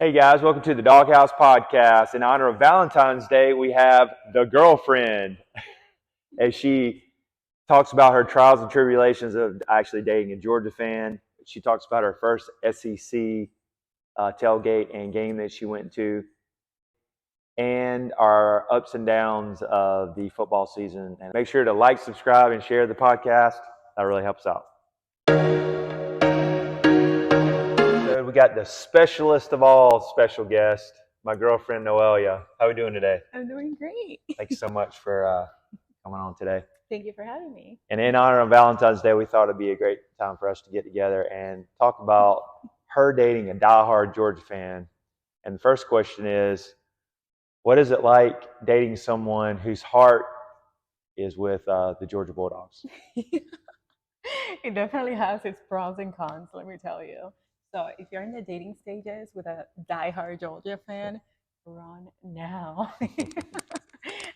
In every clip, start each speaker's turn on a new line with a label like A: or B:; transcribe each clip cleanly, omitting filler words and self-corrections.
A: Hey guys, welcome to the Dawg House Podcast. In honor of Valentine's Day, we have the girlfriend as she talks about her trials and tribulations of actually dating a Georgia fan. She talks about her first SEC tailgate and game that she went to, and our ups and downs of the football season. And make sure to like, subscribe, and share the podcast. That really helps out. So we got the specialist of all special guest, my girlfriend Noelia. How are we doing today?
B: I'm doing great.
A: Thanks so much for coming on today.
B: Thank you for having me.
A: And in honor of Valentine's Day, we thought it'd be a great time for us to get together and talk about her dating a diehard Georgia fan. And the first question is, what is it like dating someone whose heart is with the Georgia Bulldogs?
B: It definitely has its pros and cons, let me tell you. So if you're in the dating stages with a diehard Georgia fan, run now.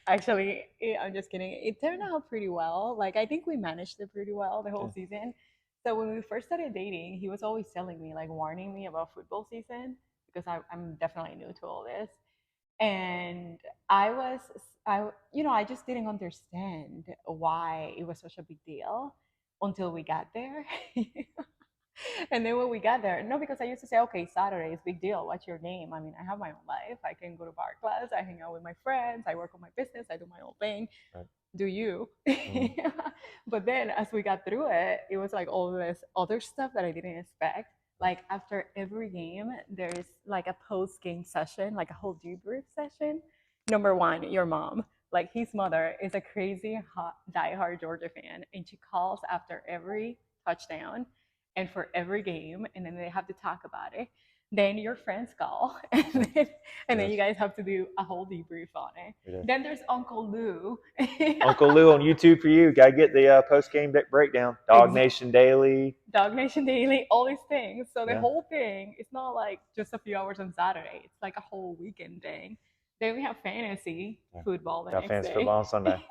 B: Actually, I'm just kidding. It turned out pretty well. Like, I think we managed it pretty well the whole season. So when we first started dating, he was always telling me, like, warning me about football season because I'm definitely new to all this. And I just didn't understand why it was such a big deal until we got there. And then when we got there, no, because I used to say, okay, Saturday is big deal. What's your game? I mean, I have my own life. I can go to bar class. I hang out with my friends. I work on my business. I do my own thing.
A: Right.
B: Do you? But then as we got through it, it was like all this other stuff that I didn't expect. Like after every game, there's like a post-game session, like a whole debrief session. Number one, your mom. Like his mother is a crazy hot diehard Georgia fan, and she calls after every touchdown and for every game, and then they have to talk about it. Then your friends call, and then you guys have to do a whole debrief on it.
A: Yeah.
B: Then there's Uncle Lou.
A: Uncle Lou on YouTube for you. Got to get the post-game breakdown. Dawg Nation Daily.
B: Dawg Nation Daily, all these things. So the
A: Yeah.
B: whole thing, it's not like just a few hours on Saturday. It's like a whole weekend thing. Then we have fantasy football the
A: Got
B: next
A: fantasy
B: day.
A: football on Sunday.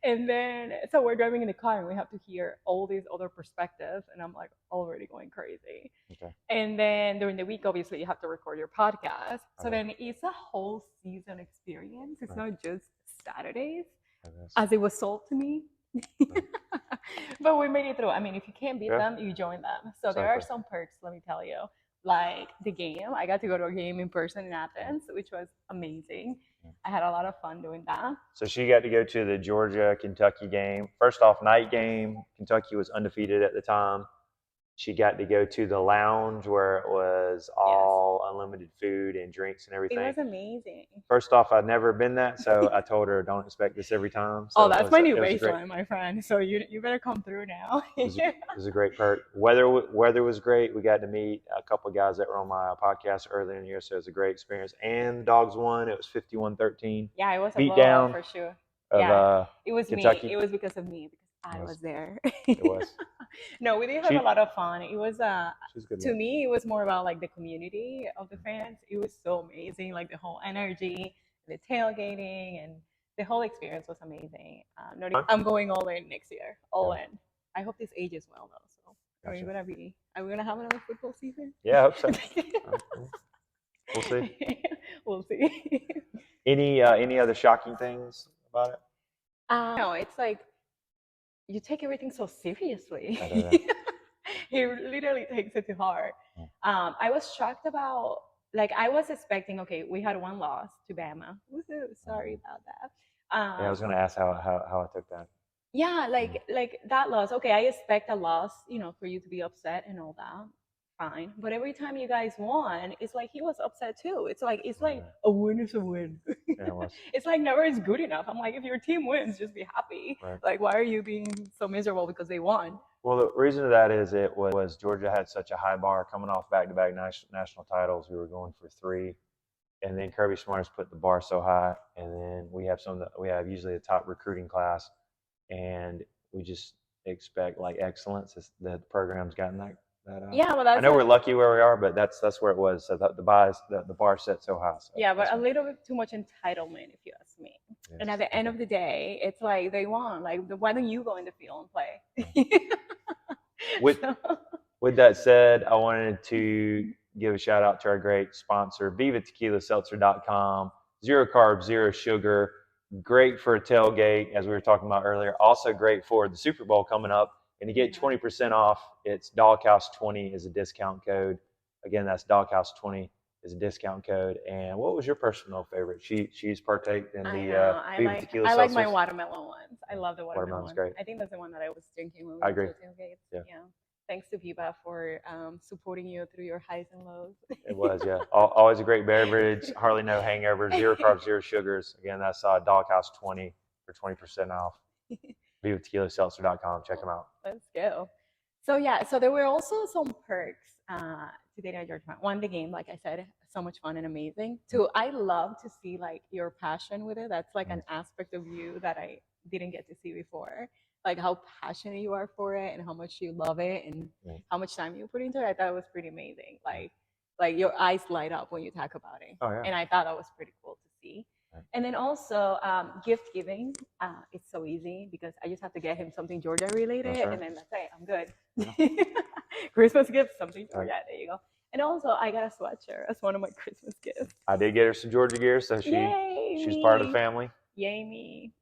B: And then, so we're driving in the car and we have to hear all these other perspectives. And I'm like already going crazy.
A: Okay.
B: And then during the week, obviously, you have to record your podcast. So
A: Okay.
B: then it's a whole season experience. It's
A: Right.
B: not just Saturdays,
A: Okay.
B: as it was sold to me. But we made it through. I mean, if you can't beat them, you join them. So there are some perks, let me tell you. Like the game, I got to go to a game in person in Athens, which was amazing. I had a lot of fun doing that.
A: So she got to go to the Georgia-Kentucky game. First off, night game. Kentucky was undefeated at the time. She got to go to the lounge where it was all unlimited food and drinks and everything.
B: It was amazing.
A: First off, I'd never been that, so I told her, don't expect this every time. So
B: that's my new baseline, my friend. So you better come through now.
A: It was a great perk. Weather was great. We got to meet a couple of guys that were on my podcast earlier in the year, so it was a great experience. And the Dogs won. It was 51-13.
B: Yeah, it was a
A: beat
B: blowout
A: down
B: for sure.
A: Of,
B: it was
A: Kentucky.
B: me. It was because of me, because I was there.
A: It was.
B: No, we did have a lot of fun. It was
A: good
B: to me, it was more about like the community of the fans. It was so amazing, like the whole energy, the tailgating, and the whole experience was amazing. I'm going all in next year, all in. I hope this ages well though. So are we gonna have another football season?
A: Yeah, I hope so. We'll see.
B: We'll see.
A: Any other shocking things about it?
B: No, it's like you take everything so seriously. He literally takes it to heart. I was shocked about, like, I was expecting, okay, we had one loss to Bama. Woo-hoo, sorry about that.
A: Yeah, I was going to ask how I took that.
B: Yeah, like that loss. Okay, I expect a loss, for you to be upset and all that. Fine. But every time you guys won, it's like he was upset too. It's like a win is a win. It's like never is good enough. I'm like, if your team wins, just be happy. Right. Like, why are you being so miserable because they won?
A: Well, the reason of that is it was Georgia had such a high bar coming off back-to-back national titles. We were going for 3, and then Kirby Smart's put the bar so high, and then we have usually a top recruiting class, and we just expect like excellence. The program's gotten that.
B: Yeah, well,
A: I know we're lucky where we are, but that's where it was. So the bar set so high. So
B: yeah, but a little bit too much entitlement, if you ask me. Yes. And at the end of the day, it's like they won. Like, why don't you go in the field and play?
A: With that said, I wanted to give a shout out to our great sponsor, VivaTequilaSeltzer.com. 0 carbs, 0 sugar. Great for a tailgate, as we were talking about earlier. Also great for the Super Bowl coming up. And to get 20% off, it's Dawg House 20 is a discount code. Again, that's Dawg House 20 is a discount code. And what was your personal favorite? She's partaked in the Viva Tequila
B: I like my
A: seltzers.
B: watermelon ones. I love the watermelon ones.
A: Great.
B: I think that's the one that I was drinking when we
A: I
B: went
A: agree.
B: to the tailgate.
A: Yeah.
B: Thanks to Viva for supporting you through your highs and lows.
A: It was, yeah. Always a great beverage. Hardly no hangovers. 0 carbs, 0 sugars. Again, that's Dawg House 20 for 20% off. VivaTequilaSeltzer.com. Check them out.
B: Let's go. So yeah, so there were also some perks to Date at Georgia. One, the game, like I said, so much fun and amazing. Two, I love to see like your passion with it. That's like an aspect of you that I didn't get to see before. Like how passionate you are for it and how much you love it and how much time you put into it. I thought it was pretty amazing. Like your eyes light up when you talk about it.
A: Oh, yeah.
B: And I thought that was pretty cool to see. And then also gift giving. It's so easy because I just have to get him something Georgia related, and then that's it. I'm good. Christmas gift, something Georgia. There you go. And also, I got a sweatshirt as one of my Christmas gifts.
A: I did get her some Georgia gear, so she's part of the family.
B: Yay me!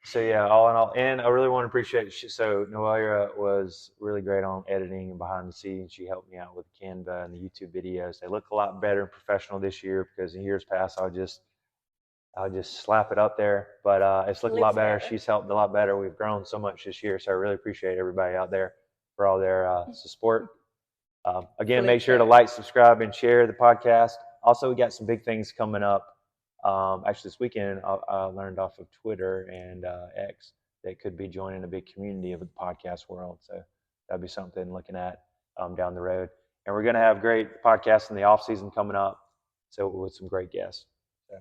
A: So yeah, all in all, and I really want to appreciate. So Noelia was really great on editing and behind the scenes. She helped me out with Canva and the YouTube videos. They look a lot better and professional this year because in years past I'll just slap it up there, but it's looking a lot better. She's helped a lot better. We've grown so much this year, so I really appreciate everybody out there for all their support. Again, make sure to like, subscribe, and share the podcast. Also, we got some big things coming up. Actually, this weekend, I learned off of Twitter and X that could be joining a big community of the podcast world. So that'd be something looking at down the road. And we're going to have great podcasts in the off season coming up. So with some great guests. So,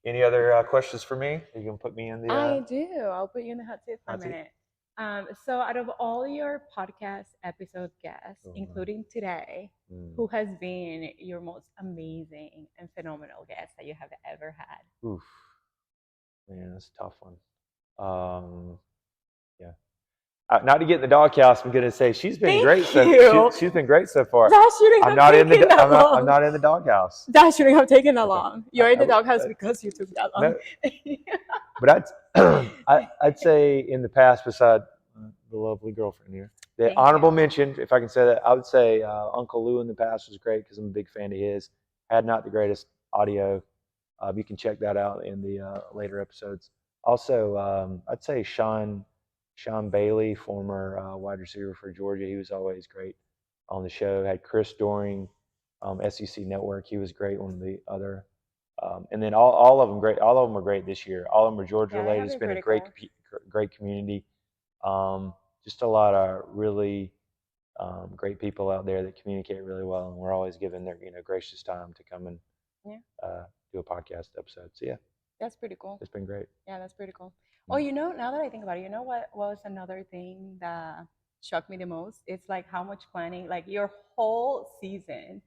A: any other questions for me? Are you going to put me in the?
B: I do. I'll put you in the hot seat for a minute. So out of all your podcast episode guests, including today, who has been your most amazing and phenomenal guest that you have ever had?
A: Oof. Man, that's a tough one. Yeah. Not to get in the doghouse, I'm going to say she's been great. She's been great so far.
B: That shouldn't have taken that long.
A: I'm not in the doghouse.
B: That shouldn't have taken that long. You're in the doghouse because you took that long.
A: But I'd say in the past, beside the lovely girlfriend here, the honorable mention, if I can say that, I would say Uncle Lou in the past was great because I'm a big fan of his. Had not the greatest audio. You can check that out in the later episodes. Also, I'd say Sean Bailey, former wide receiver for Georgia. He was always great on the show. Had Chris Doring, SEC Network. He was great. One of the other, and then all of them great. All of them were great this year. All of them were Georgia related. It's been a great community. Just a lot of really great people out there that communicate really well, and we're always given their gracious time to come and do a podcast episode. So yeah,
B: that's pretty cool.
A: It's been great.
B: Yeah, that's pretty cool. Oh, now that I think about it, what was another thing that shocked me the most? It's like how much planning, like your whole season,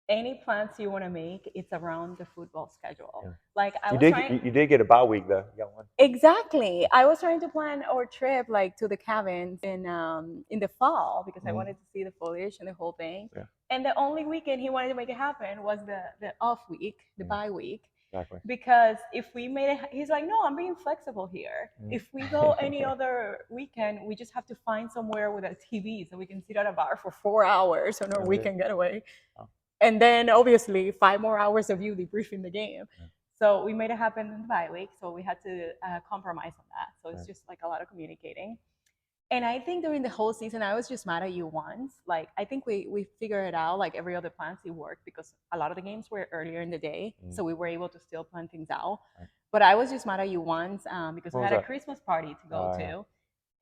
B: any plans you want to make, it's around the football schedule. Yeah. Like
A: you did get a bye week though. You got one.
B: Exactly. I was trying to plan our trip like to the cabins in the fall because I wanted to see the foliage and the whole thing. Yeah. And the only weekend he wanted to make it happen was the off week, the bye week.
A: Exactly.
B: Because if we made it, he's like, no, I'm being flexible here. If we go any other weekend, we just have to find somewhere with a TV so we can sit at a bar for 4 hours on our weekend getaway. Oh. And then obviously 5 more hours of you debriefing the game. Yeah. So we made it happen in the bye week. So we had to compromise on that. So it's just like a lot of communicating. And I think during the whole season, I was just mad at you once. Like, I think we figured it out, like every other plan, it worked because a lot of the games were earlier in the day. So we were able to still plan things out. Right. But I was just mad at you once because we had a Christmas party to go to.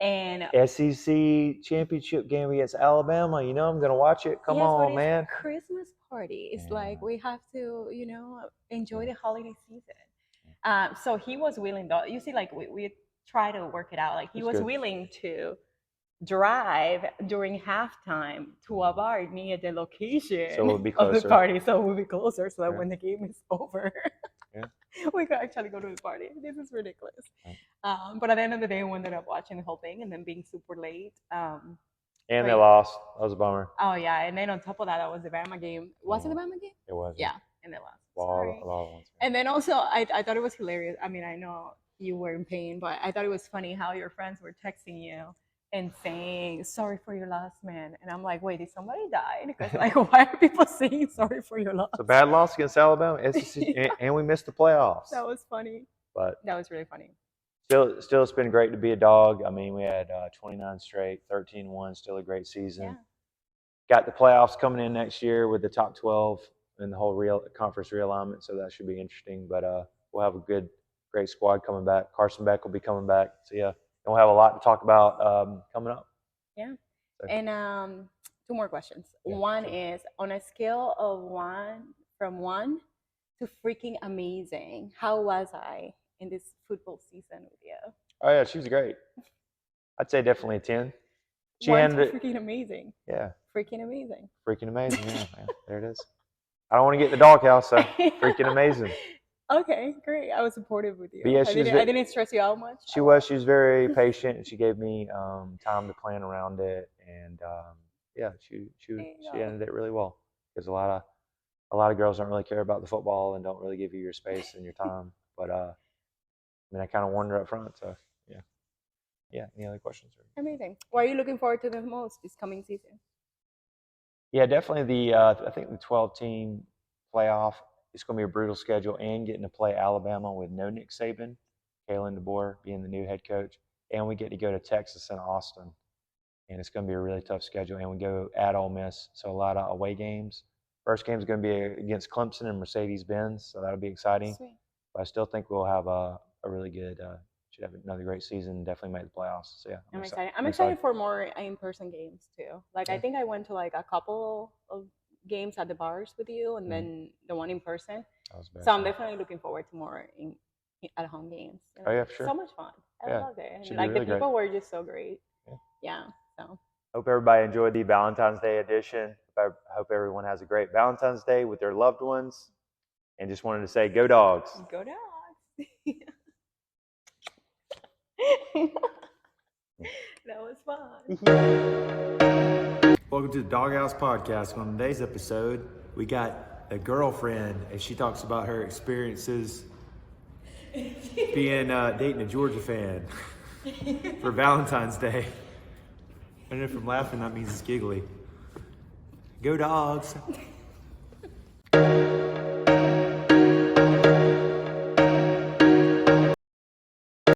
B: And
A: SEC championship game against Alabama. I'm going to watch it. Come on, man.
B: Christmas party. It's like we have to, enjoy the holiday season. So he was willing, though. You see, like we try to work it out. Like he was willing to drive during halftime to a bar near the location of the party. So we'll be closer so that when the game is over, we could actually go to the party. This is ridiculous. But at the end of the day, we ended up watching the whole thing and then being super late.
A: And they
B: Wait.
A: lost. That was a bummer.
B: Oh yeah, and then on top of that, that was the Bama game. Was it the Bama game?
A: It was.
B: Yeah, and they lost.
A: A lot
B: Sorry.
A: of ones.
B: And then also, I thought it was hilarious. I mean, I know you were in pain, but I thought it was funny how your friends were texting you and saying sorry for your loss, man. And I'm like, wait, did somebody die? Because like, why are people saying sorry for your loss?
A: It's a bad loss against Alabama, SEC,
B: Yeah.
A: and we missed the playoffs.
B: That was funny.
A: But
B: That was really funny.
A: still, it's been great to be a Dawg. I mean, we had 29 straight, 13-1, still a great season.
B: Yeah.
A: Got the playoffs coming in next year with the top 12 and the whole conference realignment, so that should be interesting. But we'll have a great squad coming back. Carson Beck will be coming back. So yeah, and we'll have a lot to talk about coming up.
B: Yeah.
A: So,
B: And 2 more questions.
A: Yeah,
B: One
A: sure.
B: is on a scale of 1 to freaking amazing, how was I in this football season with you?
A: Oh yeah, she was great. I'd say definitely a 10. She
B: 1 to
A: handled it.
B: freaking amazing.
A: Yeah,
B: Freaking amazing.
A: freaking amazing. Yeah, man, there it is. I don't want to get in the Dawg House, so freaking amazing.
B: Okay, great. I was supportive with you.
A: But yeah,
B: I didn't stress you out much.
A: She was very patient, and she gave me time to plan around it, and yeah, she ended it really well. Because a lot of girls don't really care about the football and don't really give you your space and your time. But I mean, I kind of warned her up front, so yeah. Any other questions?
B: Amazing. What are you looking forward to the most this coming season?
A: Yeah, definitely I think the 12-team playoff. It's going to be a brutal schedule, and getting to play Alabama with no Nick Saban, Kalen DeBoer being the new head coach, and we get to go to Texas and Austin, and it's going to be a really tough schedule. And we go at Ole Miss, so a lot of away games. First game is going to be against Clemson and Mercedes-Benz, so that'll be exciting.
B: Sweet.
A: But I still think we'll have a really good, should have another great season. Definitely make the playoffs. So yeah,
B: I'm excited. I'm excited for more in-person games too. Like I think I went to like a couple of games at the bars with you, and then the one in person. So I'm definitely looking forward to more at home games. You know?
A: Oh yeah, for sure.
B: So much fun. I loved it. And
A: Should
B: like
A: be really
B: the people
A: great.
B: were just so great. Yeah. So
A: Hope everybody enjoyed the Valentine's Day edition. I hope everyone has a great Valentine's Day with their loved ones. And just wanted to say, go Dogs.
B: go Dogs. That was fun.
A: Welcome to the Dawg House Podcast. On today's episode, we got a girlfriend, and she talks about her experiences being dating a Georgia fan for Valentine's Day. And if I'm laughing, that means it's giggly. Go Dogs.